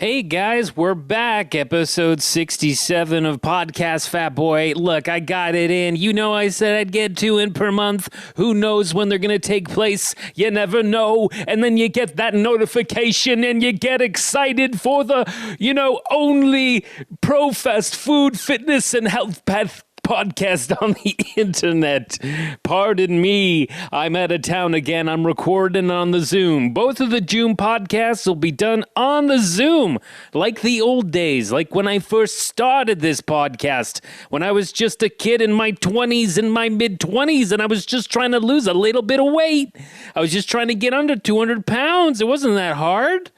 Hey guys, we're back. Episode 67 of Podcast Fat Boy. Look, I got it in. You know I said I'd get 2 in per month. Who knows when they're going to take place? You never know. And then you get that notification and you get excited for the, only pro-fast food, fitness, and health path podcast on the internet. Pardon me, I'm out of town again. I'm recording on the Zoom. Both of the Zoom podcasts will be done on the Zoom, like the old days, like when I first started this podcast, when I was just a kid in my 20s and my mid-20s, and I was just trying to lose a little bit of weight. I was just trying to get under 200 pounds. It wasn't that hard.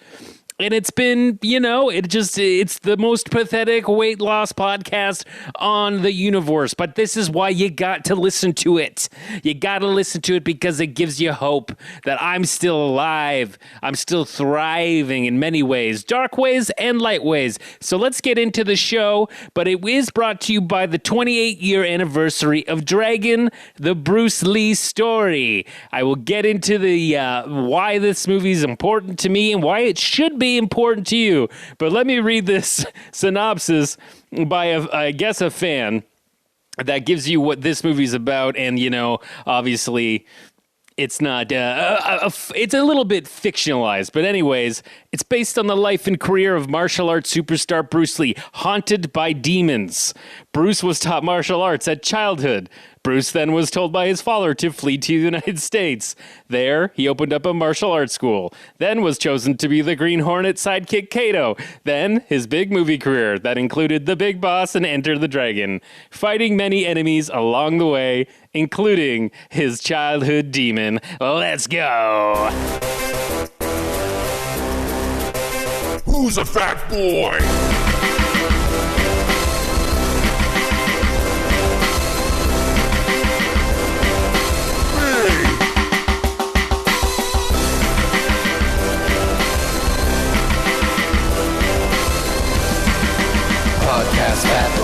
And it's been, it's the most pathetic weight loss podcast on the universe. But this is why you got to listen to it. You got to listen to it because it gives you hope that I'm still alive. I'm still thriving in many ways, dark ways and light ways. So let's get into the show. But it is brought to you by the 28-year anniversary of Dragon, the Bruce Lee story. I will get into the why this movie is important to me and why it should be important to you. But let me read this synopsis by a fan that gives you what this movie's about. And obviously it's not it's a little bit fictionalized, but anyways, it's based on the life and career of martial arts superstar Bruce Lee, haunted by demons. Bruce was taught martial arts at childhood. Bruce then was told by his father to flee to the United States. There, he opened up a martial arts school, then was chosen to be the Green Hornet sidekick Kato. Then, his big movie career that included The Big Boss and Enter the Dragon, fighting many enemies along the way, including his childhood demon. Let's go! Who's a fat boy? Fat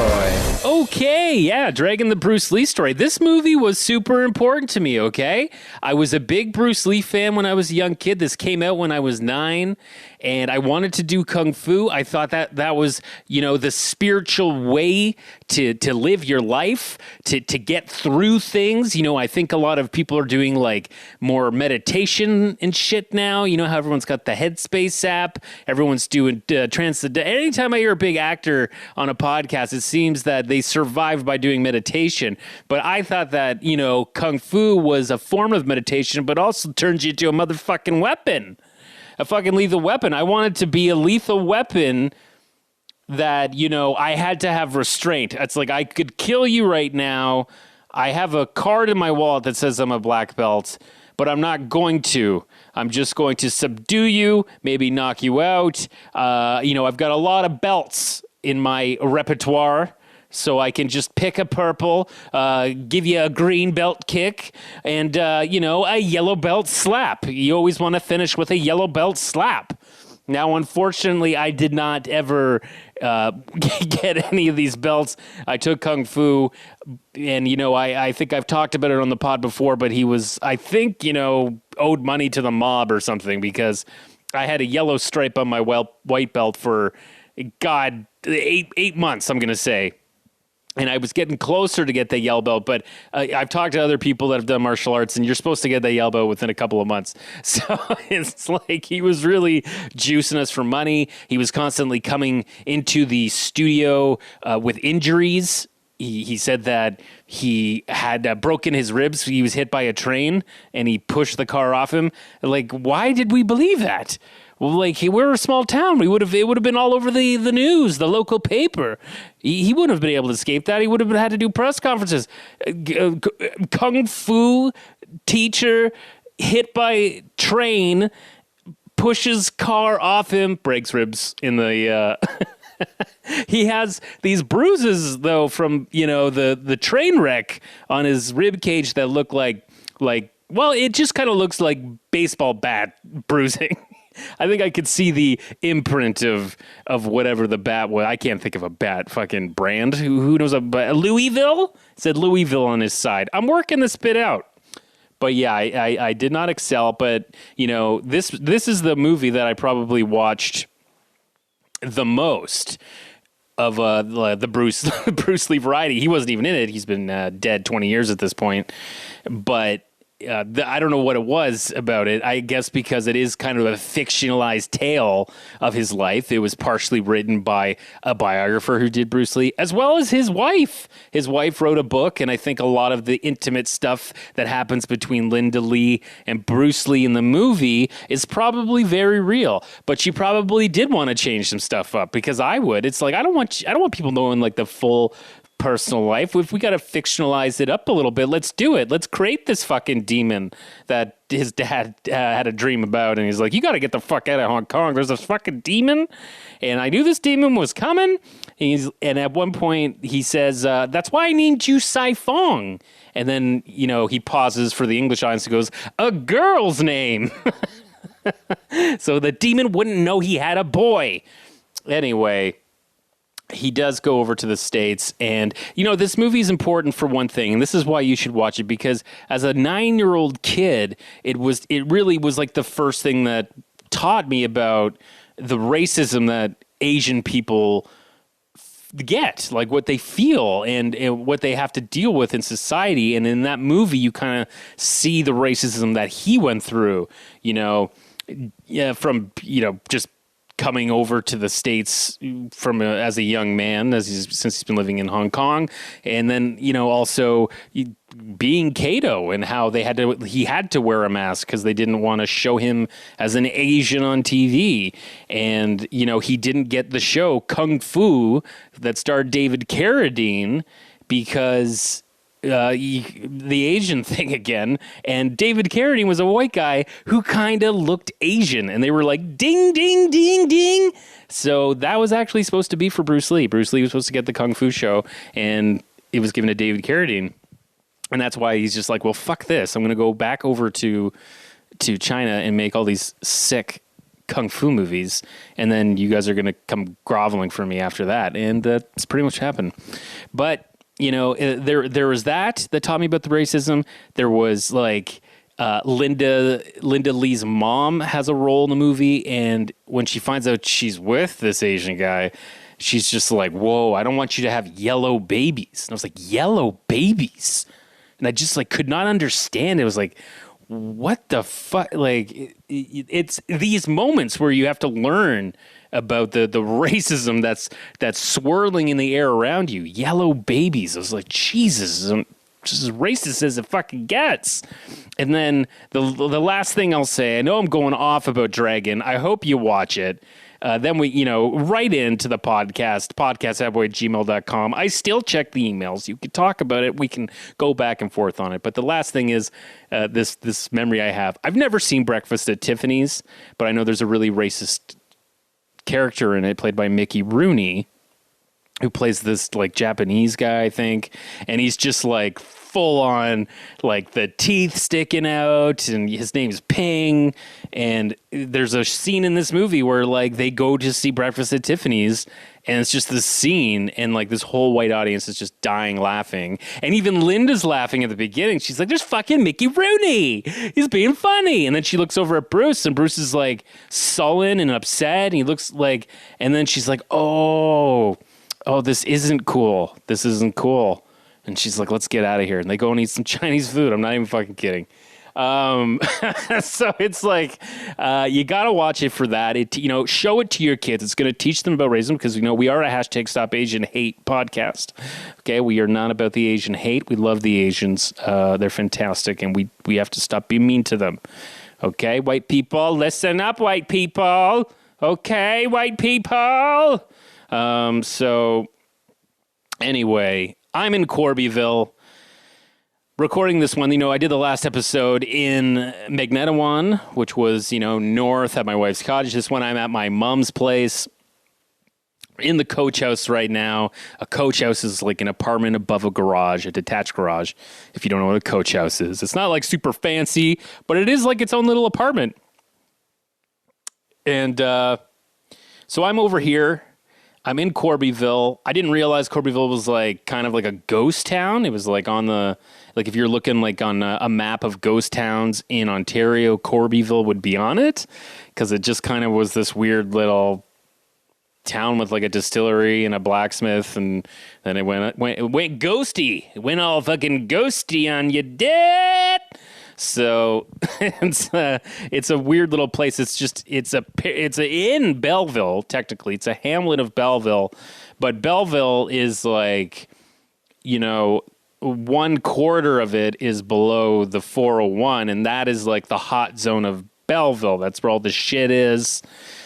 boy. Okay, yeah, Dragon the Bruce Lee story. This movie was super important to me, okay? I was a big Bruce Lee fan when I was a young kid. This came out when I was 9, and I wanted to do Kung Fu. I thought that was, the spiritual way to live your life, to get through things. I think a lot of people are doing, like, more meditation and shit now. You know how everyone's got the Headspace app? Everyone's doing Transcendental. Anytime I hear a big actor on a podcast, it seems that they survive by doing meditation. But I thought that, Kung Fu was a form of meditation, but also turns you into a motherfucking weapon. A fucking lethal weapon. I wanted to be a lethal weapon that, I had to have restraint. It's like, I could kill you right now. I have a card in my wallet that says I'm a black belt, but I'm not going to. I'm just going to subdue you, maybe knock you out. I've got a lot of belts in my repertoire, so I can just pick a purple, give you a green belt kick, and, a yellow belt slap. You always want to finish with a yellow belt slap. Now, unfortunately, I did not ever get any of these belts. I took Kung Fu, and, I think I've talked about it on the pod before, but he was, I think, owed money to the mob or something, because I had a yellow stripe on my white belt for, God, 8 months, I'm going to say. And I was getting closer to get the yellow belt, but I've talked to other people that have done martial arts, and you're supposed to get that yellow belt within a couple of months. So it's like he was really juicing us for money. He was constantly coming into the studio with injuries. He said that he had broken his ribs. He was hit by a train, and he pushed the car off him. Like, why did we believe that? Well, like, we're a small town. It would have been all over the news, the local paper. He wouldn't have been able to escape that. He would have had to do press conferences. Kung Fu teacher hit by train, pushes car off him, breaks ribs in the... He has these bruises, though, from, the train wreck on his rib cage that look like, well, it just kind of looks like baseball bat bruising. I think I could see the imprint of whatever the bat was. I can't think of a bat fucking brand. Who knows? Louisville? It said Louisville on his side. I'm working this bit out. But yeah, I did not excel. But, this is the movie that I probably watched the most of the Bruce Lee variety. He wasn't even in it. He's been dead 20 years at this point. But I don't know what it was about it. I guess because it is kind of a fictionalized tale of his life. It was partially written by a biographer who did Bruce Lee, as well as his wife. His wife wrote a book, and I think a lot of the intimate stuff that happens between Linda Lee and Bruce Lee in the movie is probably very real. But she probably did want to change some stuff up, because I would. It's like I don't want people knowing like the full personal life. If we got to fictionalize it up a little bit, let's do it. Let's create this fucking demon that his dad had a dream about, and he's like, you got to get the fuck out of Hong Kong. There's a fucking demon, and I knew this demon was coming. And at one point he says, that's why I named you Sai Fong. And then, he pauses for the English audience and goes, a girl's name. So the demon wouldn't know he had a boy. Anyway, he does go over to the States, and this movie is important for one thing, and this is why you should watch it, because as a 9-year-old kid, it really was like the first thing that taught me about the racism that Asian people get, like what they feel and what they have to deal with in society. And in that movie, you kind of see the racism that he went through, from just coming over to the States as a young man, since he's been living in Hong Kong, and then also being Kato and how he had to wear a mask because they didn't want to show him as an Asian on TV, and he didn't get the show Kung Fu that starred David Carradine because the Asian thing again, and David Carradine was a white guy who kind of looked Asian, and they were like, ding, ding, ding, ding. So that was actually supposed to be for Bruce Lee. Bruce Lee was supposed to get the Kung Fu show, and it was given to David Carradine. And that's why he's just like, well, fuck this. I'm going to go back over to China and make all these sick Kung Fu movies, and then you guys are going to come groveling for me after that. And that's pretty much happened. But there was that taught me about the racism. There was like Linda Lee's mom has a role in the movie, and when she finds out she's with this Asian guy, she's just like, whoa, I don't want you to have yellow babies. And I was like, yellow babies? And I just like could not understand. It was like, what the fuck? Like, it's these moments where you have to learn about the racism that's swirling in the air around you. Yellow babies. I was like, Jesus, I'm just as racist as it fucking gets. And then the last thing I'll say, I know I'm going off about Dragon. I hope you watch it. Then we, write into the podcast@gmail.com. I still check the emails. You can talk about it. We can go back and forth on it. But the last thing is this memory I have. I've never seen Breakfast at Tiffany's, but I know there's a really racist character in it played by Mickey Rooney, who plays this like Japanese guy, I think. And he's just like full on like the teeth sticking out, and his name's Ping. And there's a scene in this movie where like they go to see Breakfast at Tiffany's, and it's just this scene, and like this whole white audience is just dying laughing. And even Linda's laughing at the beginning. She's like, there's fucking Mickey Rooney. He's being funny. And then she looks over at Bruce, and Bruce is like sullen and upset. And he looks like, and then she's like, oh, this isn't cool. This isn't cool. And she's like, let's get out of here. And they go and eat some Chinese food. I'm not even fucking kidding. So it's like, you got to watch it for that. Show it to your kids. It's going to teach them about racism because, we are a #StopAsianHate podcast. Okay. We are not about the Asian hate. We love the Asians. They're fantastic. And we have to stop being mean to them. Okay. White people, listen up, white people. Okay. White people. So anyway, I'm in Corbyville recording this one. I did the last episode in Magnetawan, which was, north at my wife's cottage. This one I'm at my mom's place in the coach house right now. A coach house is like an apartment above a garage, a detached garage. If you don't know what a coach house is, it's not like super fancy, but it is like its own little apartment. And, so I'm over here. I'm in Corbyville. I didn't realize Corbyville was like kind of like a ghost town. It was like if you're looking like on a map of ghost towns in Ontario, Corbyville would be on it, because it just kind of was this weird little town with like a distillery and a blacksmith, and then it went ghosty. It went all fucking ghosty on you, dead. So it's a weird little place. It's in Belleville. Technically, it's a hamlet of Belleville, but Belleville is like, 1/4 of it is below the 401, and that is like the hot zone of Belleville. That's where all the shit is.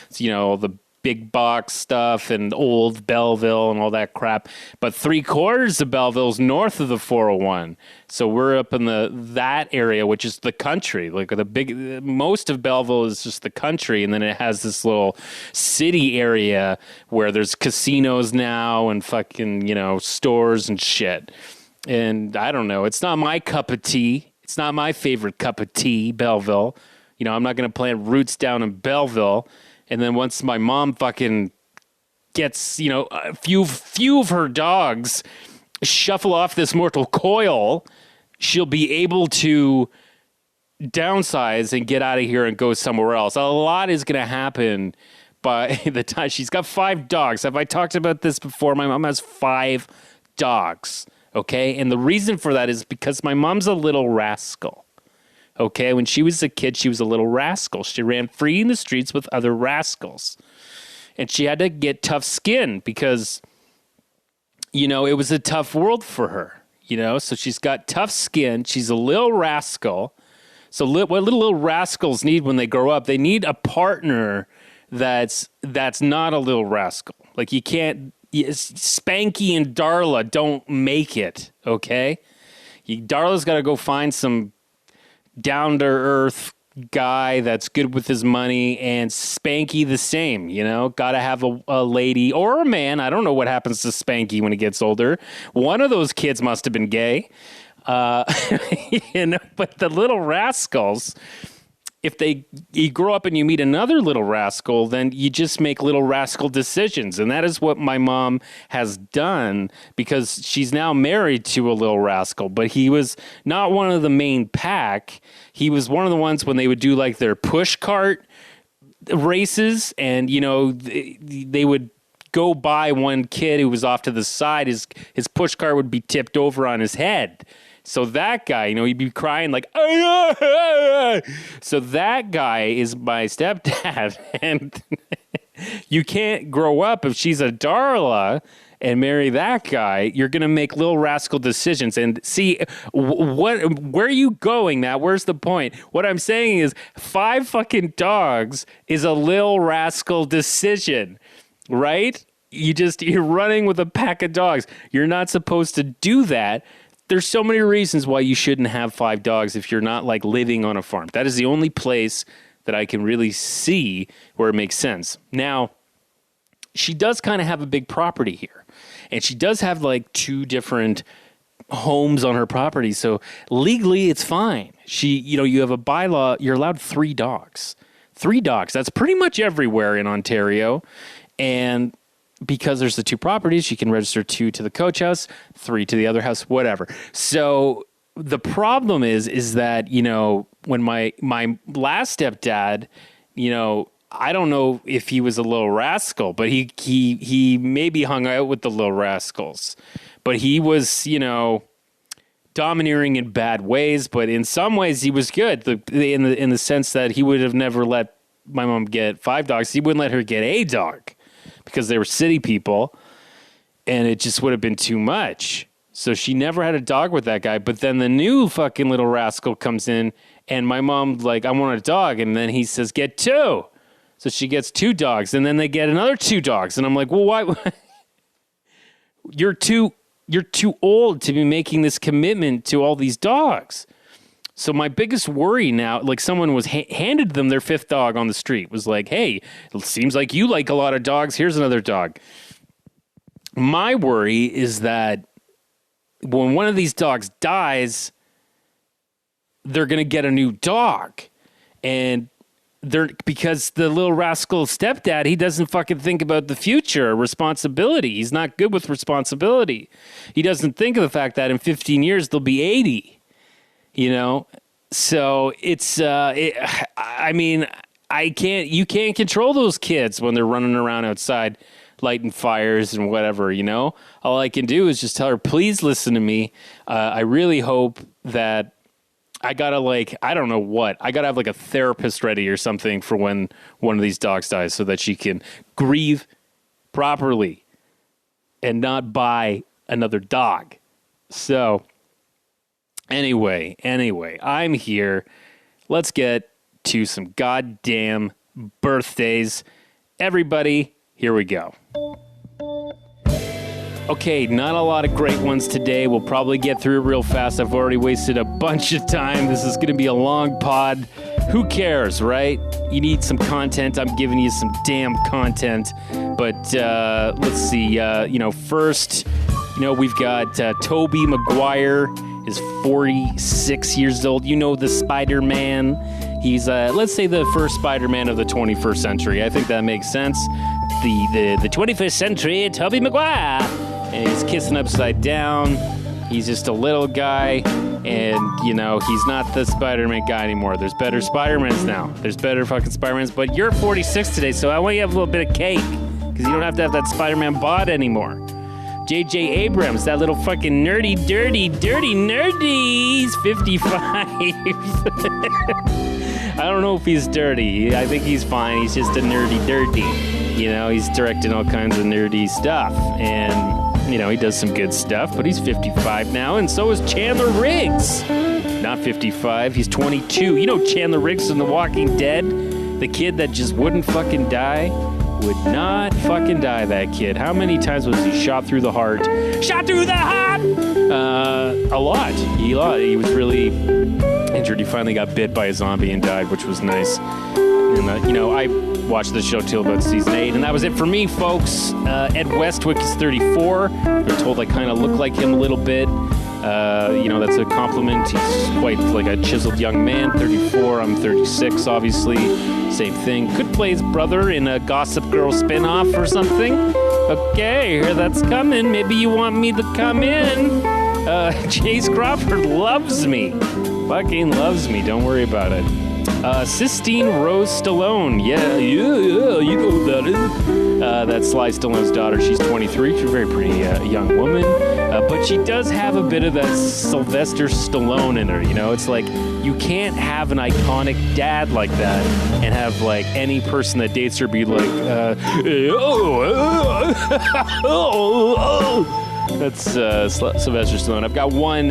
It's, the big box stuff and old Belleville and all that crap. But 3/4 of Belleville is north of the 401. So we're up in that area, which is the country. Like most of Belleville is just the country, and then it has this little city area where there's casinos now and fucking, stores and shit. And I don't know. It's not my cup of tea. It's not my favorite cup of tea, Belleville. I'm not going to plant roots down in Belleville. And then once my mom fucking gets, a few of her dogs shuffle off this mortal coil, she'll be able to downsize and get out of here and go somewhere else. A lot is going to happen by the time she's got 5 dogs. Have I talked about this before? My mom has 5 dogs. Okay. And the reason for that is because my mom's a little rascal. Okay, when she was a kid, she was a little rascal. She ran free in the streets with other rascals. And she had to get tough skin because, it was a tough world for her, So she's got tough skin. She's a little rascal. So what little rascals need when they grow up, they need a partner that's not a little rascal. Like you can't, Spanky and Darla don't make it, okay? Darla's got to go find some down-to-earth guy that's good with his money, and Spanky the same, Gotta have a lady or a man. I don't know what happens to Spanky when he gets older. One of those kids must have been gay. But the little rascals, if you grow up and you meet another little rascal, then you just make little rascal decisions. And that is what my mom has done, because she's now married to a little rascal. But he was not one of the main pack. He was one of the ones when they would do like their push cart races, and, they would go by one kid who was off to the side. His push cart would be tipped over on his head. So that guy, he'd be crying like, so that guy is my stepdad. And you can't grow up if she's a Darla and marry that guy. You're going to make little rascal decisions. And see, where are you going now? Where's the point? What I'm saying is 5 fucking dogs is a little rascal decision, right? You're running with a pack of dogs. You're not supposed to do that. There's so many reasons why you shouldn't have 5 dogs if you're not like living on a farm. That is the only place that I can really see where it makes sense. Now, she does kind of have a big property here, and she does have like 2 different homes on her property. So legally it's fine. You have a bylaw, you're allowed 3 dogs. 3 dogs. That's pretty much everywhere in Ontario. And because there's the 2 properties, you can register 2 to the coach house, 3 to the other house, whatever. So the problem is that, when my last stepdad, I don't know if he was a little rascal, but he maybe hung out with the little rascals. But he was, domineering in bad ways, but in some ways he was good. In the sense that he would have never let my mom get 5 dogs. He wouldn't let her get a dog, because they were city people, and it just would have been too much. So she never had a dog with that guy. But then the new fucking little rascal comes in, and my mom like, I want a dog. And then he says, get 2. So she gets 2 dogs, and then they get another 2 dogs. And I'm like, well, why? You're too old to be making this commitment to all these dogs. So my biggest worry now, like someone was handed them their 5th dog on the street, was like, hey, it seems like you like a lot of dogs. Here's another dog. My worry is that when one of these dogs dies, they're going to get a new dog. And because the little rascal stepdad, he doesn't fucking think about the future or responsibility. He's not good with responsibility. He doesn't think of the fact that in 15 years, they'll be 80. So it's, you can't control those kids when they're running around outside lighting fires and whatever, you know? All I can do is just tell her, please listen to me. I really hope that I gotta I don't know what. I gotta have a therapist ready or something for when one of these dogs dies so that she can grieve properly and not buy another dog. So anyway, I'm here. Let's get to some goddamn birthdays. Everybody, here we go. Okay, not a lot of great ones today. We'll probably get through it real fast. I've already wasted a bunch of time. This is going to be a long pod. Who cares, right? You need some content. I'm giving you some damn content. But let's see. First, we've got Tobey Maguire is 46 years old. You know the Spider-Man. He's, let's say, the first Spider-Man of the 21st century. I think that makes sense. The 21st century, Tobey Maguire. And he's kissing upside down. He's just a little guy. And, he's not the Spider-Man guy anymore. There's better Spider-Mans now. There's better fucking Spider-Mans. But you're 46 today, so I want you to have a little bit of cake. Because you don't have to have that Spider-Man bod anymore. J.J. Abrams, that little fucking nerdy, dirty nerdy. He's 55. I don't know if he's dirty. I think he's fine. He's just a nerdy dirty. He's directing all kinds of nerdy stuff. And, he does some good stuff. But he's 55 now. And so is Chandler Riggs. Not 55. He's 22. You know Chandler Riggs from The Walking Dead? The kid that just wouldn't fucking die? Would not fucking die, that kid. How many times was he shot through the heart? Shot through the heart! A lot. He was really injured. He finally got bit by a zombie and died, which was nice. And, I watched the show till about season 8, and that was it for me, folks. Ed Westwick is 34. I'm told I kind of look like him a little bit. That's a compliment. He's quite like a chiseled young man. 34, I'm 36, obviously. Same thing. Could play his brother in a Gossip Girl spinoff or something. Okay, here that's coming. Maybe you want me to come in. Chase Crawford loves me. Fucking loves me. Don't worry about it. Sistine Rose Stallone. Yeah, you know who that is. That's Sly Stallone's daughter. She's 23. She's a very pretty young woman. But she does have a bit of that Sylvester Stallone in her, It's like you can't have an iconic dad like that and have, any person that dates her be like, That's Sylvester Stallone. I've got one,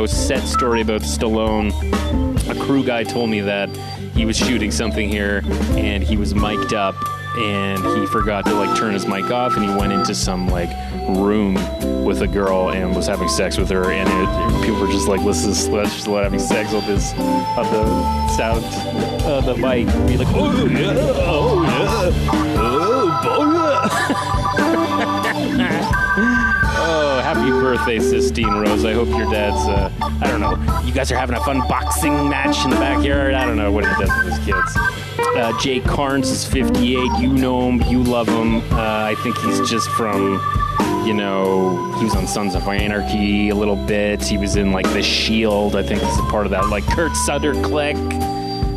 set story about Stallone. A crew guy told me that he was shooting something here and he was mic'd up and he forgot to turn his mic off and he went into some room with a girl and was having sex with her and people were just like, let's just let having sex on the sound of the mic. Be like, oh yeah, oh, happy birthday, Sistine Rose. I hope your dad's, I don't know, you guys are having a fun boxing match in the backyard. I don't know what he does with his kids. Jay Carnes is 58. You know him. You love him. I think he's just from, he was on Sons of Anarchy a little bit. He was in, The Shield. I think he's a part of that, Kurt Sutter clique.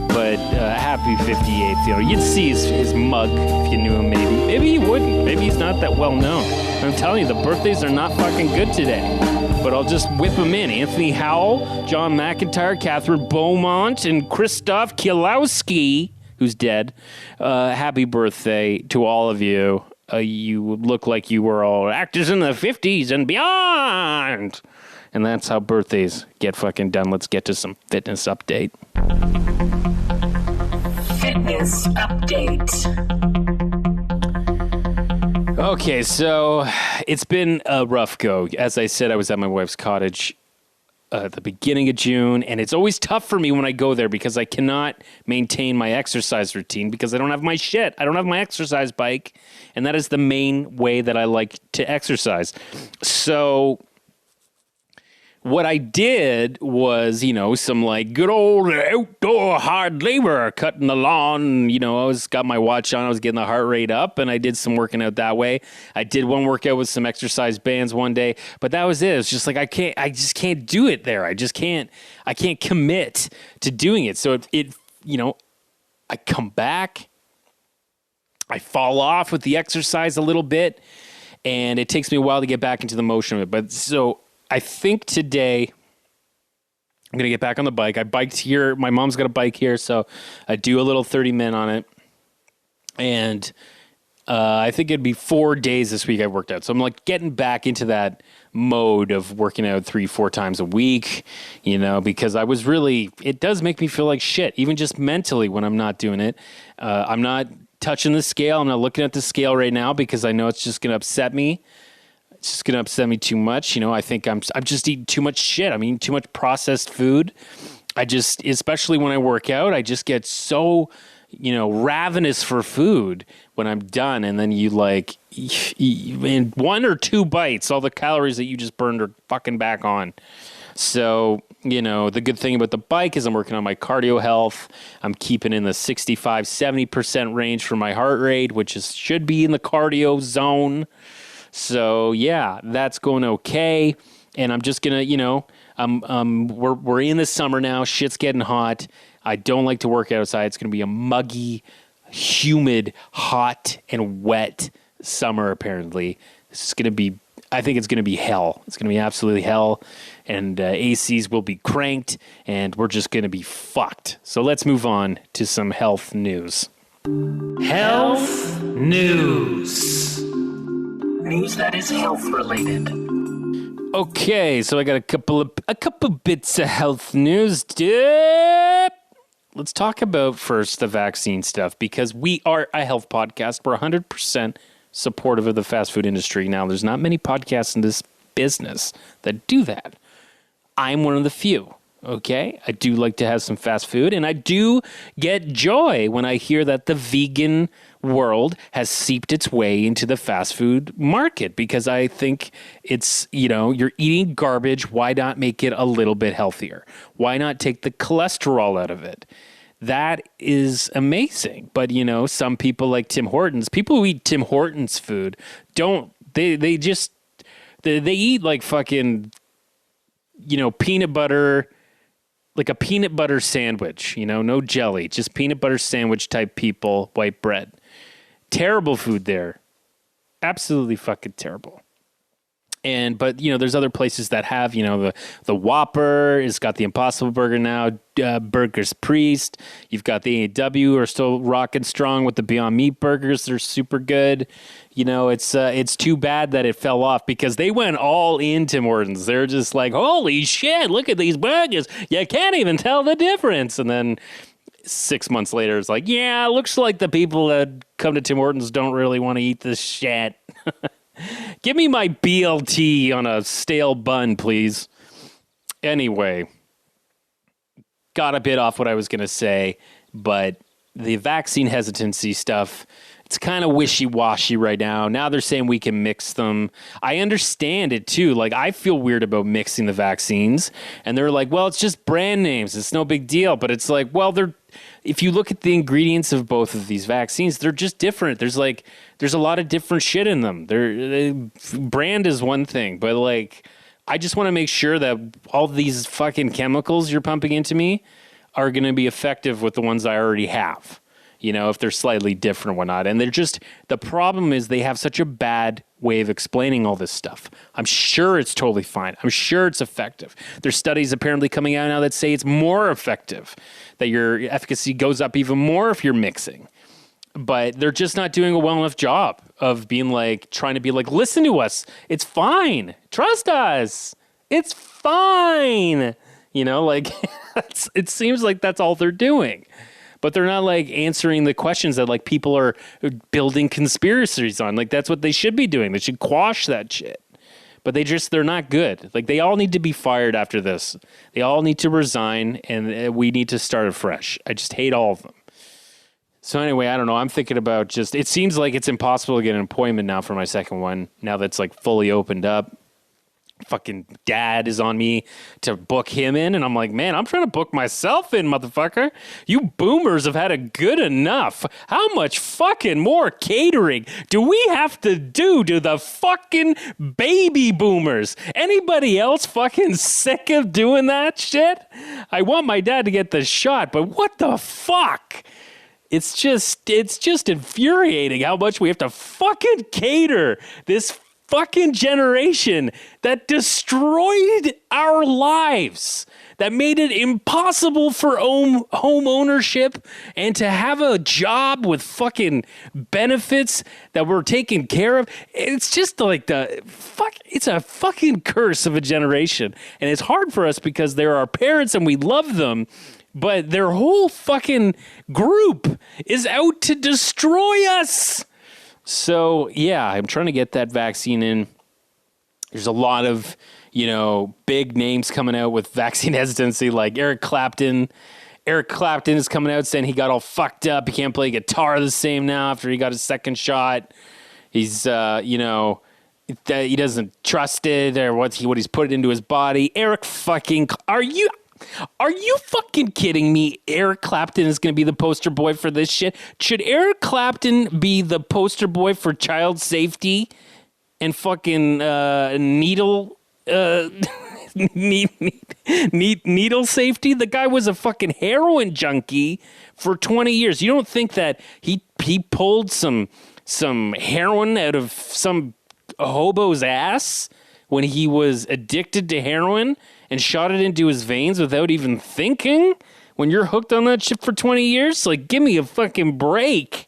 But happy 58th. You'd see his mug if you knew him, maybe. Maybe you wouldn't. Maybe he's not that well known. I'm telling you, the birthdays are not fucking good today. But I'll just whip them in. Anthony Howell, John McIntyre, Catherine Beaumont, and Christoph Kielowski, who's dead. Happy birthday to all of you. You look like you were all actors in the 50s and beyond. And that's how birthdays get fucking done. Let's get to some fitness update. Fitness update. Okay, so it's been a rough go. As I said, I was at my wife's cottage at the beginning of June, and it's always tough for me when I go there because I cannot maintain my exercise routine because I don't have my shit. I don't have my exercise bike, and that is the main way that I like to exercise. So what I did was, some good old outdoor hard labor, cutting the lawn. I got my watch on. I was getting the heart rate up, and I did some working out that way. I did one workout with some exercise bands one day, but that was it. It's just I just can't do it there. I can't commit to doing it. So I come back. I fall off with the exercise a little bit, and it takes me a while to get back into the motion of it. But so I think today I'm going to get back on the bike. I biked here. My mom's got a bike here, so I do a little 30-minute on it. And I think it'd be 4 days this week I worked out. So I'm like getting back into that mode of working out 3-4 times a week, because I was really, it does make me feel like shit, even just mentally when I'm not doing it. I'm not touching the scale. I'm not looking at the scale right now because I know it's just going to upset me. It's just going to upset me too much. I think I'm just eating too much shit. I'm eating too much processed food. Especially when I work out, I just get so, ravenous for food when I'm done. And then you in 1 or 2 bites, all the calories that you just burned are fucking back on. So, the good thing about the bike is I'm working on my cardio health. I'm keeping in the 65, 70% range for my heart rate, which should be in the cardio zone. So yeah, that's going okay. And I'm just gonna, we're in the summer now. Shit's getting hot. I don't like to work outside. It's gonna be a muggy, humid, hot, and wet summer. Apparently, I think it's gonna be hell. It's gonna be absolutely hell, and ACs will be cranked, and we're just gonna be fucked. So let's move on to some health news. Health news. News that is health related. Okay, so I got a couple bits of health news. Let's talk about first the vaccine stuff, because we are a health podcast. We're 100% supportive of the fast food industry. Now, there's not many podcasts in this business that do that. I'm one of the few. Okay, I do like to have some fast food, and I do get joy when I hear that the vegan world has seeped its way into the fast food market, because I think it's, you're eating garbage. Why not make it a little bit healthier? Why not take the cholesterol out of it? That is amazing. But, some people like Tim Hortons, people who eat Tim Hortons food they eat like fucking, peanut butter, like a peanut butter sandwich, no jelly, just peanut butter sandwich type people, white bread. Terrible food there. Absolutely fucking terrible. But there's other places that have, the Whopper has got the Impossible Burger now, Burgers Priest. You've got the A&W are still rocking strong with the Beyond Meat burgers. They're super good. It's too bad that it fell off, because they went all in Tim Hortons. They're just like, holy shit, look at these burgers. You can't even tell the difference. And then 6 months later, it's like, yeah, looks like the people that come to Tim Hortons don't really want to eat this shit. Give me my BLT on a stale bun, please. Anyway, got a bit off what I was going to say, but the vaccine hesitancy stuff, it's kind of wishy-washy right now. Now they're saying we can mix them. I understand it, too. Like, I feel weird about mixing the vaccines. And they're like, well, it's just brand names. It's no big deal. But it's like, well, if you look at the ingredients of both of these vaccines, they're just different. There's a lot of different shit in them. Brand is one thing, but I just want to make sure that all these fucking chemicals you're pumping into me are going to be effective with the ones I already have. If they're slightly different or whatnot. And the problem is they have such a bad way of explaining all this stuff. I'm sure it's totally fine. I'm sure it's effective. There's studies apparently coming out now that say it's more effective, that your efficacy goes up even more if you're mixing. But they're just not doing a well enough job of being trying to be listen to us. It's fine. Trust us. It's fine. It seems like that's all they're doing. But they're not answering the questions that people are building conspiracies on. That's what they should be doing. They should quash that shit. But they're not good. They all need to be fired after this. They all need to resign, and we need to start afresh. I just hate all of them. So anyway, I don't know. I'm thinking about it seems like it's impossible to get an appointment now for my second one, now that's fully opened up. Fucking dad is on me to book him in, and I'm like, man, I'm trying to book myself in, motherfucker. You boomers have had it good enough. How much fucking more catering do we have to do to the fucking baby boomers? Anybody else fucking sick of doing that shit? I want my dad to get the shot, but what the fuck? It's just infuriating how much we have to fucking cater this fucking generation that destroyed our lives, that made it impossible for home ownership and to have a job with fucking benefits that we're taken care of. It's just like it's a fucking curse of a generation. And it's hard for us because they're our parents and we love them, but their whole fucking group is out to destroy us. So, yeah, I'm trying to get that vaccine in. There's a lot of, big names coming out with vaccine hesitancy, like Eric Clapton. Eric Clapton is coming out saying he got all fucked up. He can't play guitar the same now after he got his second shot. He's, he doesn't trust it or what he's put into his body. Eric fucking, are you fucking kidding me? Eric Clapton is going to be the poster boy for this shit. Should Eric Clapton be the poster boy for child safety and fucking needle needle safety? The guy was a fucking heroin junkie for 20 years. You don't think that he pulled some heroin out of some hobo's ass when he was addicted to heroin and shot it into his veins without even thinking? When you're hooked on that shit for 20 years? Like, give me a fucking break.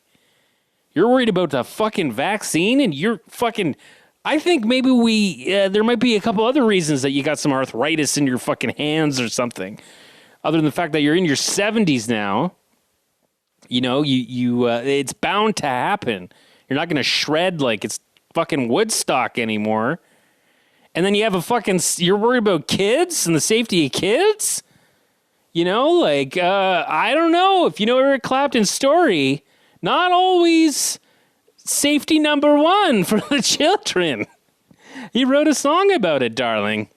You're worried about the fucking vaccine and you're fucking... I think maybe there might be a couple other reasons that you got some arthritis in your fucking hands or something. Other than the fact that you're in your 70s now, it's bound to happen. You're not going to shred like it's fucking Woodstock anymore. And then you have you're worried about kids and the safety of kids? I don't know. If you know Eric Clapton's story, not always safety number one for the children. He wrote a song about it, darling.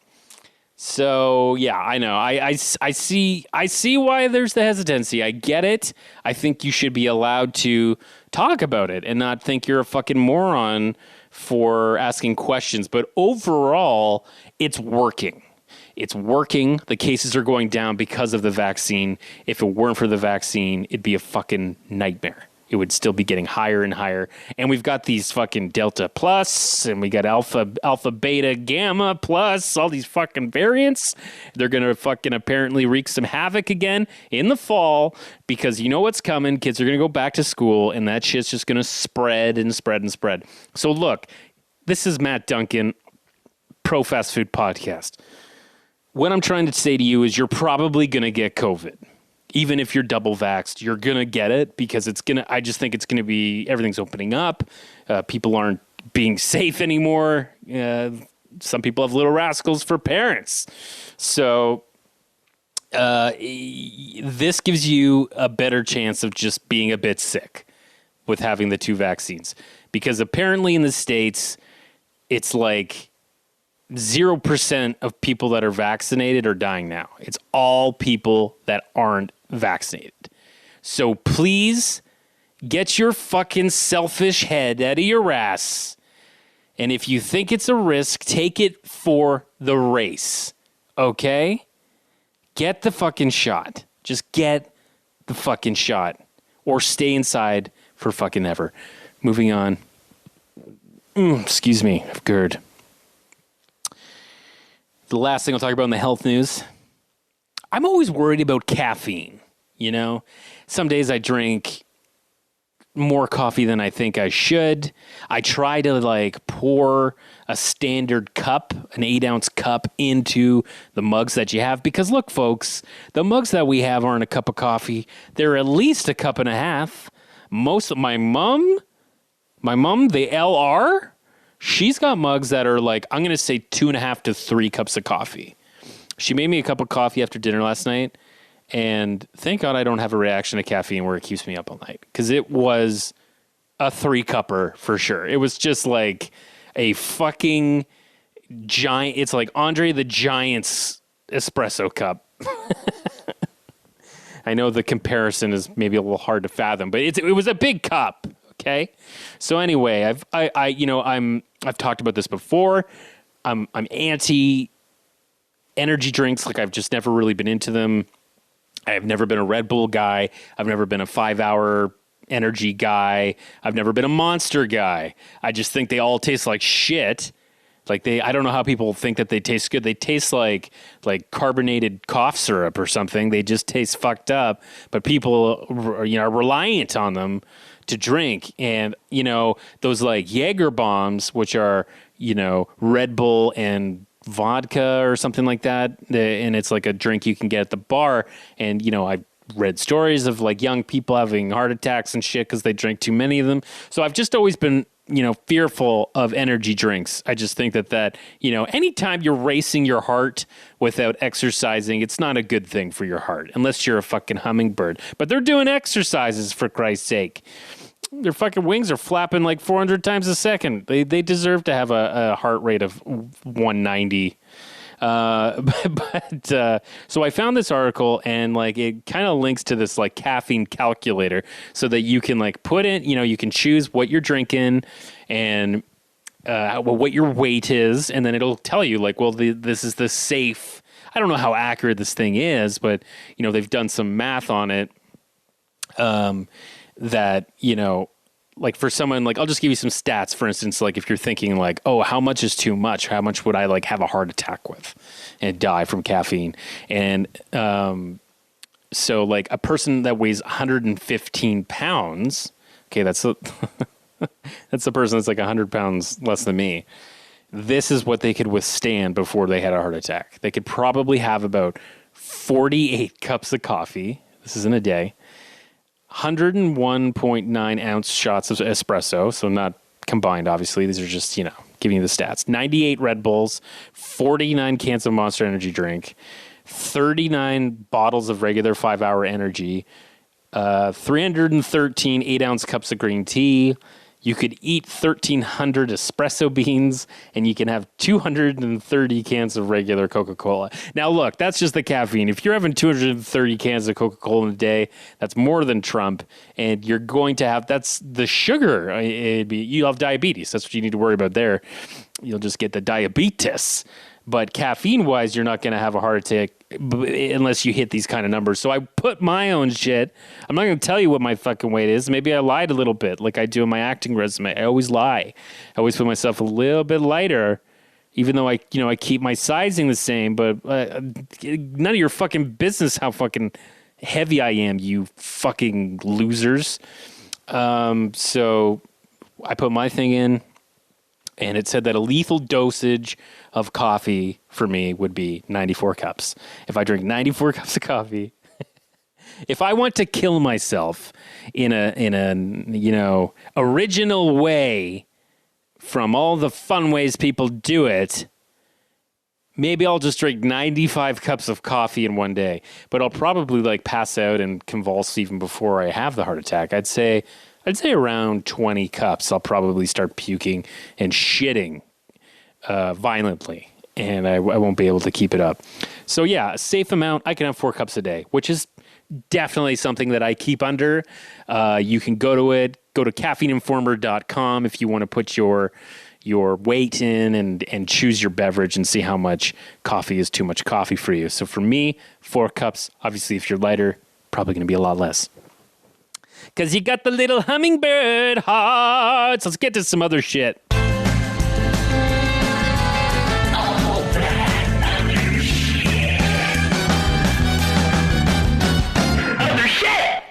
So, yeah, I know. I see why there's the hesitancy. I get it. I think you should be allowed to talk about it and not think you're a fucking moron for asking questions. But overall, it's working. It's working. The cases are going down because of the vaccine. If it weren't for the vaccine, it'd be a fucking nightmare. It would still be getting higher and higher. And we've got these fucking Delta Plus, and we got Alpha, Beta, Gamma Plus, all these fucking variants. They're going to fucking apparently wreak some havoc again in the fall because you know what's coming. Kids are going to go back to school, and that shit's just going to spread and spread and spread. So look, this is Matt Duncan, Pro Fast Food Podcast. What I'm trying to say to you is you're probably going to get COVID. Even if you're double vaxxed, you're going to get it because I just think it's going to be, everything's opening up. People aren't being safe anymore. Some people have little rascals for parents. So this gives you a better chance of just being a bit sick with having the two vaccines. Because apparently in the States, it's like 0% of people that are vaccinated are dying now. It's all people that aren't vaccinated. So please get your fucking selfish head out of your ass. And if you think it's a risk, take it for the race. Okay? Get the fucking shot. Just get the fucking shot. Or stay inside for fucking ever. Moving on. Excuse me. I've GERD. The last thing I'll talk about in the health news. I'm always worried about caffeine, Some days I drink more coffee than I think I should. I try to pour a standard cup, an 8-ounce cup into the mugs that you have. Because look, folks, the mugs that we have aren't a cup of coffee. They're at least a cup and a half. My mom, the LR, she's got mugs that are I'm going to say 2.5 to 3 cups of coffee. She made me a cup of coffee after dinner last night, and thank God I don't have a reaction to caffeine where it keeps me up all night, because it was a 3-cupper for sure. It was just like a fucking giant. It's like Andre the Giant's espresso cup. I know the comparison is maybe a little hard to fathom, but it was a big cup. Okay, so anyway, I've talked about this before. I'm anti energy drinks. I've just never really been into them. I've never been a Red Bull guy. I've never been a 5-hour energy guy. I've never been a Monster guy. I just think they all taste like shit. Like I don't know how people think that they taste good. They taste like carbonated cough syrup or something. They just taste fucked up. But people, are reliant on them to drink. And those like Jaeger bombs, which are Red Bull and vodka or something like that, and it's like a drink you can get at the bar. And I read stories of like young people having heart attacks and shit because they drink too many of them. So I've just always been fearful of energy drinks. I just think that anytime you're racing your heart without exercising, it's not a good thing for your heart, unless you're a fucking hummingbird. But they're doing exercises, for Christ's sake. Their fucking wings are flapping like 400 times a second. They deserve to have a heart rate of 190. So I found this article, and like it kind of links to this like caffeine calculator, so that you can like put in, you can choose what you're drinking and what your weight is, and then it'll tell you like, well, this is the safe. I don't know how accurate this thing is, but they've done some math on it. That like for someone, like I'll just give you some stats. For instance, like if you're thinking like, oh, how much is too much? How much would I like have a heart attack with and die from caffeine? And so like a person that weighs 115 pounds, okay, that's a person that's like 100 pounds less than me. This is what they could withstand before they had a heart attack. They could probably have about 48 cups of coffee. This is in a day. 101.9 ounce shots of espresso, so not combined, obviously. These are just, giving you the stats. 98 Red Bulls, 49 cans of Monster Energy drink, 39 bottles of regular 5-hour energy, 313 8-ounce cups of green tea. You could eat 1,300 espresso beans, and you can have 230 cans of regular Coca-Cola. Now, look, that's just the caffeine. If you're having 230 cans of Coca-Cola in a day, that's more than Trump, and you're going to have, that's the sugar. You'll have diabetes. That's what you need to worry about there. You'll just get the diabetes. But caffeine-wise, you're not going to have a heart attack unless you hit these kind of numbers. So I put my own shit. I'm not going to tell you what my fucking weight is. Maybe I lied a little bit like I do in my acting resume. I always lie. I always put myself a little bit lighter, even though I keep my sizing the same. But none of your fucking business how fucking heavy I am, you fucking losers. So I put my thing in, and it said that a lethal dosage of coffee for me would be 94 cups. If I drink 94 cups of coffee, if I want to kill myself in a original way from all the fun ways people do it, maybe I'll just drink 95 cups of coffee in one day. But I'll probably like pass out and convulse even before I have the heart attack. I'd say around 20 cups. I'll probably start puking and shitting violently, and I won't be able to keep it up. So yeah, a safe amount. I can have 4 cups a day, which is definitely something that I keep under. You can go to caffeineinformer.com if you want to put your weight in and choose your beverage and see how much coffee is too much coffee for you. So for me, 4 cups. Obviously, if you're lighter, probably going to be a lot less. Because you got the little hummingbird hearts. Let's get to some other shit.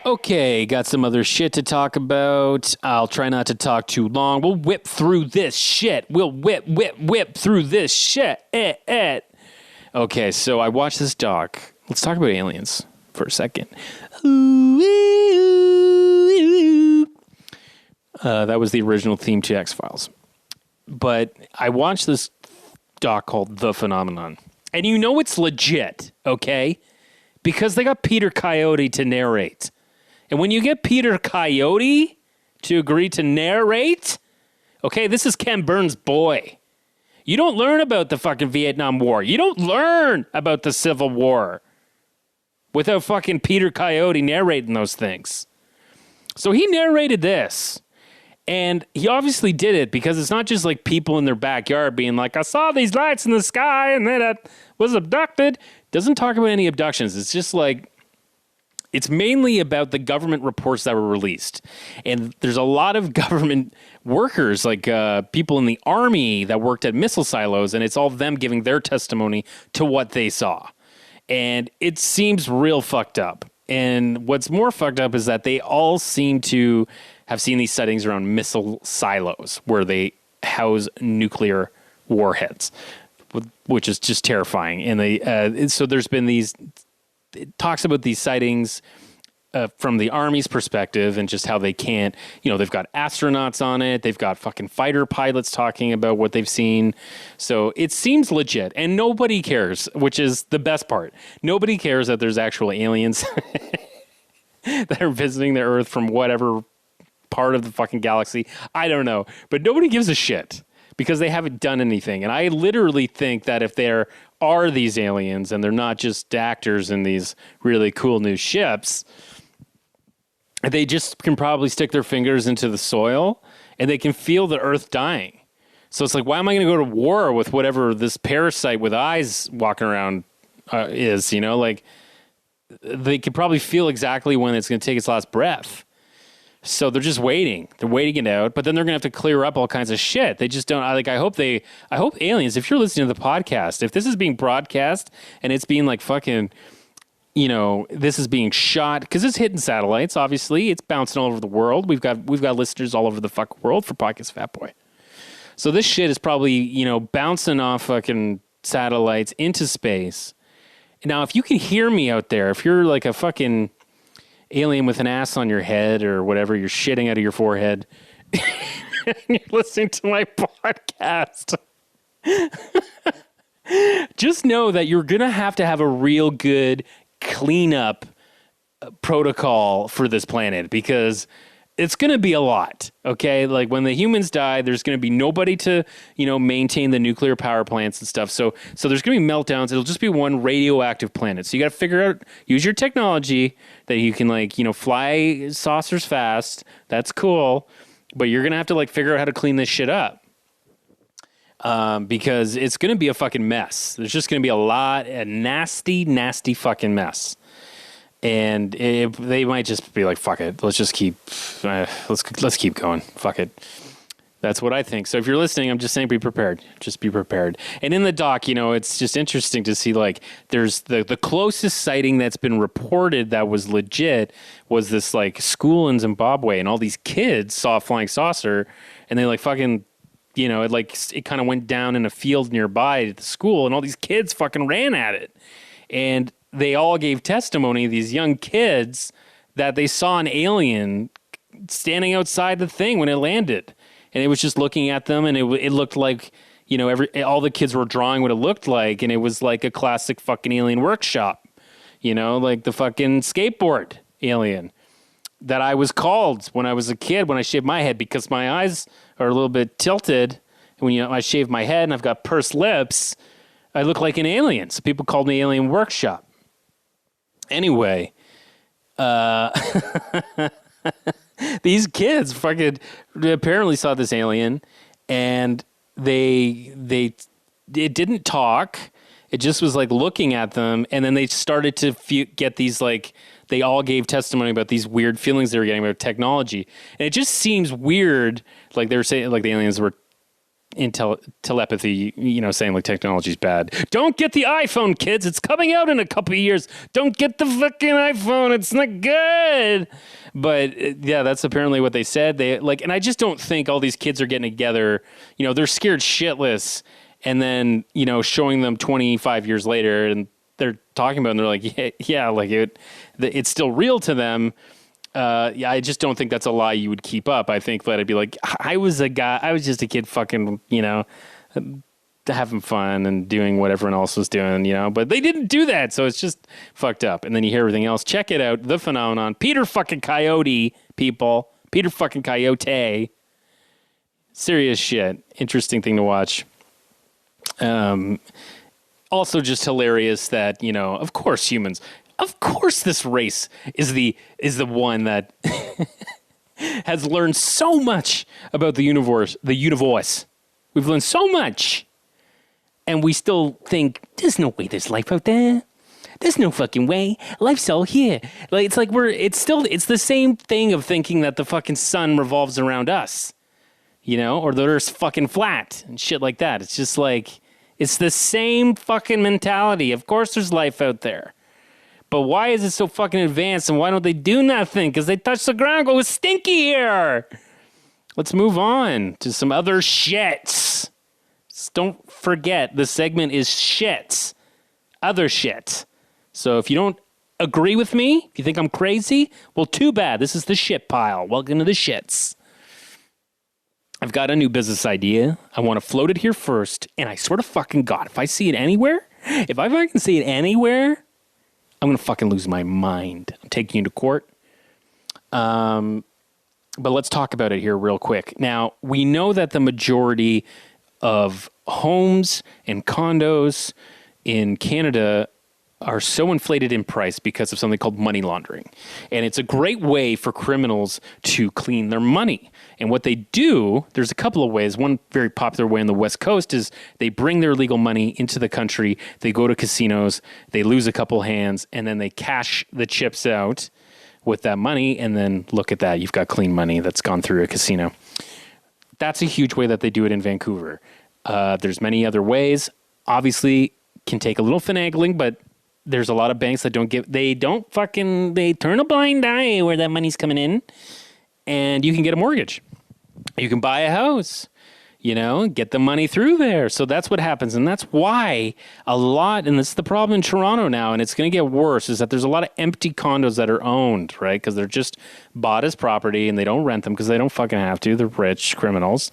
Okay, got some other shit to talk about. I'll try not to talk too long. We'll whip through this shit. We'll whip through this shit. Okay, so I watched this doc. Let's talk about aliens for a second. That was the original theme to X-Files. But I watched this doc called The Phenomenon. And you know it's legit, okay? Because they got Peter Coyote to narrate. And when you get Peter Coyote to agree to narrate, okay, this is Ken Burns' boy. You don't learn about the fucking Vietnam War. You don't learn about the Civil War without fucking Peter Coyote narrating those things. So he narrated this. And he obviously did it because it's not just like people in their backyard being like, I saw these lights in the sky and then I was abducted. Doesn't talk about any abductions. It's just like It's mainly about the government reports that were released. And there's a lot of government workers, like people in the army that worked at missile silos, and it's all of them giving their testimony to what they saw. And it seems real fucked up. And what's more fucked up is that they all seem to have seen these sightings around missile silos where they house nuclear warheads, which is just terrifying. And so there's been these... It talks about these sightings from the Army's perspective and just how they can't, they've got astronauts on it. They've got fucking fighter pilots talking about what they've seen. So it seems legit and nobody cares, which is the best part. Nobody cares that there's actual aliens that are visiting the Earth from whatever part of the fucking galaxy. I don't know, but nobody gives a shit because they haven't done anything. And I literally think that if there are these aliens and they're not just actors in these really cool new ships, they just can probably stick their fingers into the soil and they can feel the Earth dying. So it's like, why am I going to go to war with whatever this parasite with eyes walking around is, like they could probably feel exactly when it's going to take its last breath. So they're just waiting. They're waiting it out, but then they're going to have to clear up all kinds of shit. They just don't I hope aliens, if you're listening to the podcast, if this is being broadcast and it's being like fucking, this is being shot because it's hitting satellites, obviously it's bouncing all over the world. We've got listeners all over the fucking world for Podcast Fat Boy. So this shit is probably, bouncing off fucking satellites into space. Now, if you can hear me out there, if you're like a fucking alien with an ass on your head or whatever, you're shitting out of your forehead, you're listening to my podcast, just know that you're going to have a real good cleanup protocol for this planet because it's going to be a lot, okay? Like when the humans die, there's going to be nobody to, maintain the nuclear power plants and stuff. So there's going to be meltdowns. It'll just be one radioactive planet. So you got to figure out, use your technology that you can fly saucers fast. That's cool. But you're going to have to figure out how to clean this shit up. Because it's going to be a fucking mess. There's just going to be a nasty, nasty fucking mess. And they might just be like, fuck it. Let's just keep going. Fuck it. That's what I think. So if you're listening, I'm just saying be prepared. Just be prepared. And in the doc, it's just interesting to see there's the closest sighting that's been reported that was legit was this school in Zimbabwe, and all these kids saw a flying saucer and they fucking, it kind of went down in a field nearby at the school and all these kids fucking ran at it. And they all gave testimony, these young kids, that they saw an alien standing outside the thing when it landed. And it was just looking at them, and it looked like, all the kids were drawing what it looked like, and it was like a classic fucking alien workshop, like the fucking skateboard alien that I was called when I was a kid when I shaved my head because my eyes are a little bit tilted. And when I shave my head and I've got pursed lips, I look like an alien. So people called me Alien Workshop. Anyway, these kids fucking apparently saw this alien, and it didn't talk. It just was looking at them, and then they started to get these they all gave testimony about these weird feelings they were getting about technology, and it just seems weird. They were saying the aliens were in telepathy, saying technology's bad. Don't get the iPhone, kids. It's coming out in a couple of years. Don't get the fucking iPhone. It's not good. But yeah, that's apparently what they said. And I just don't think all these kids are getting together. They're scared shitless, and then showing them 25 years later, and they're talking about it, and they're it's still real to them. I just don't think that's a lie you would keep up. I think that I'd be I was just a kid fucking, having fun and doing what everyone else was doing, but they didn't do that. So it's just fucked up. And then you hear everything else. Check it out. The Phenomenon. Peter fucking Coyote, people. Peter fucking Coyote. Serious shit. Interesting thing to watch. Also just hilarious that, of course humans... Of course this race is the one that has learned so much about the universe. We've learned so much. And we still think, there's no way there's life out there. There's no fucking way. Life's all here. Like it's like it's the same thing of thinking that the fucking sun revolves around us, or the Earth's fucking flat and shit like that. It's just like it's the same fucking mentality. Of course, there's life out there, but why is it so fucking advanced? And why don't they do nothing? Because they touch the ground. Go, it's stinky here. Let's move on to some other shits. Just don't forget the segment is shits. Other shit. So if you don't agree with me, if you think I'm crazy, well, too bad. This is the shit pile. Welcome to the shits. I've got a new business idea. I want to float it here first, and I sort of fucking got it. If I see it anywhere, if I fucking see it anywhere, I'm going to fucking lose my mind. I'm taking you to court. But let's talk about it here real quick. Now, we know that the majority of homes and condos in Canada are so inflated in price because of something called money laundering. And it's a great way for criminals to clean their money. And what they do, there's a couple of ways. One very popular way on the West Coast is they bring their illegal money into the country, they go to casinos, they lose a couple hands, and then they cash the chips out with that money, and then look at that. You've got clean money that's gone through a casino. That's a huge way that they do it in Vancouver. There's many other ways. Obviously, can take a little finagling, but there's a lot of banks that they turn a blind eye where that money's coming in, and you can get a mortgage. You can buy a house, get the money through there. So that's what happens. And that's why and this is the problem in Toronto now, and it's going to get worse, is that there's a lot of empty condos that are owned, right? Because they're just bought as property and they don't rent them because they don't fucking have to. They're rich criminals.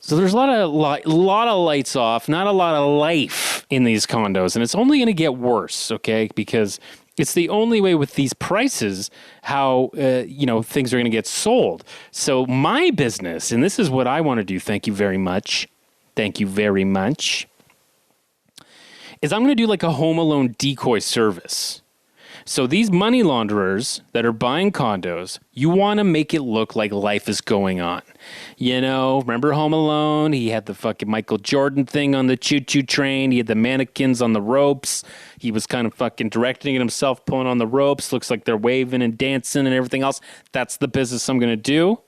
So there's a lot of lights off, not a lot of life in these condos, and it's only going to get worse, okay? Because it's the only way with these prices how things are going to get sold. So my business, and this is what I want to do. Thank you very much. Thank you very much. Is I'm going to do like a Home Alone decoy service. So these money launderers that are buying condos, you want to make it look like life is going on. Remember Home Alone? He had the fucking Michael Jordan thing on the choo-choo train. He had the mannequins on the ropes. He was kind of fucking directing it himself, pulling on the ropes. Looks like they're waving and dancing and everything else. That's the business I'm going to do.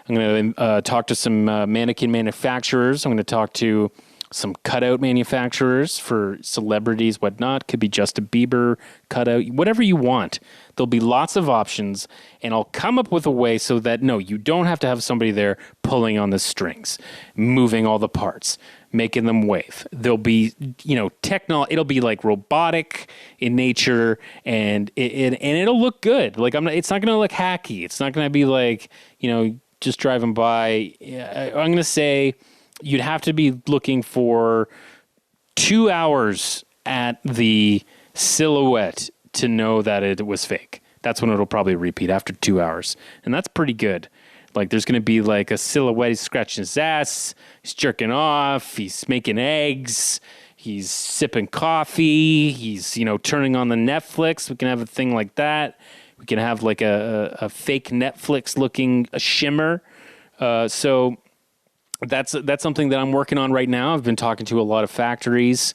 I'm going to talk to some mannequin manufacturers. I'm going to talk to some cutout manufacturers for celebrities, whatnot. Could be Justin Bieber cutout, whatever you want. There'll be lots of options, and I'll come up with a way so that, no, you don't have to have somebody there pulling on the strings, moving all the parts, making them wave. There'll be, it'll be like robotic in nature, and it'll look good. Like it's not going to look hacky. It's not going to be like, just driving by. I'm going to say you'd have to be looking for 2 hours at the silhouette to know that it was fake. That's when it'll probably repeat after 2 hours. And that's pretty good. Like there's going to be like a silhouette. He's scratching his ass. He's jerking off. He's making eggs. He's sipping coffee. He's, turning on the Netflix. We can have a thing like that. We can have like a fake Netflix looking shimmer. So that's something that I'm working on right now. I've been talking to a lot of factories,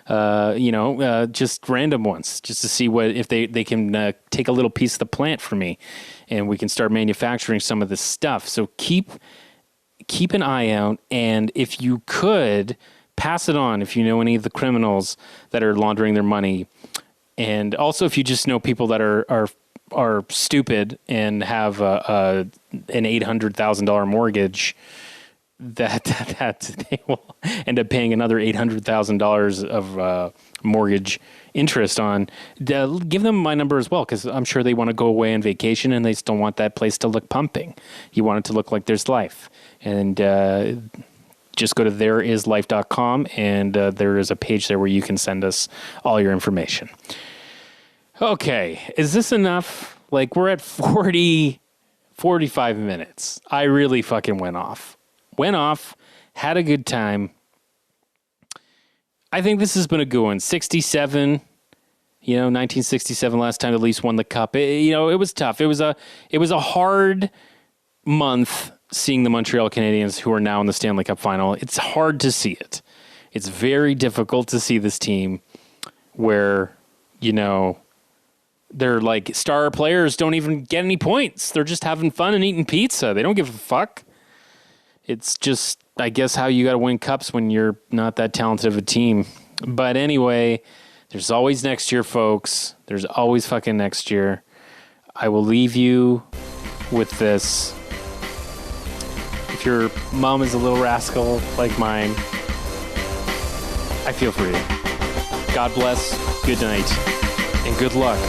just random ones, just to see if they can take a little piece of the plant for me, and we can start manufacturing some of this stuff. So keep an eye out, and if you could pass it on, if you know any of the criminals that are laundering their money, and also if you just know people that are stupid and have an $800,000 mortgage, that they will end up paying another $800,000 of mortgage interest on. Give them my number as well, because I'm sure they want to go away on vacation and they still want that place to look pumping. You want it to look like there's life. And just go to thereislife.com, and there is a page there where you can send us all your information. Okay, is this enough? Like, we're at 45 minutes. I really fucking went off, had a good time. I think this has been a good one. 67, 1967, last time the Leafs won the cup. It was tough. It was a hard month seeing the Montreal Canadiens, who are now in the Stanley Cup final. It's hard to see it. It's very difficult to see this team where you know, their like star players don't even get any points. They're just having fun and eating pizza. They don't give a fuck. It's just, I guess, how you got to win cups when you're not that talented of a team. But anyway, there's always next year, folks. There's always fucking next year. I will leave you with this. If your mom is a little rascal like mine, I feel for you. God bless, good night, and good luck.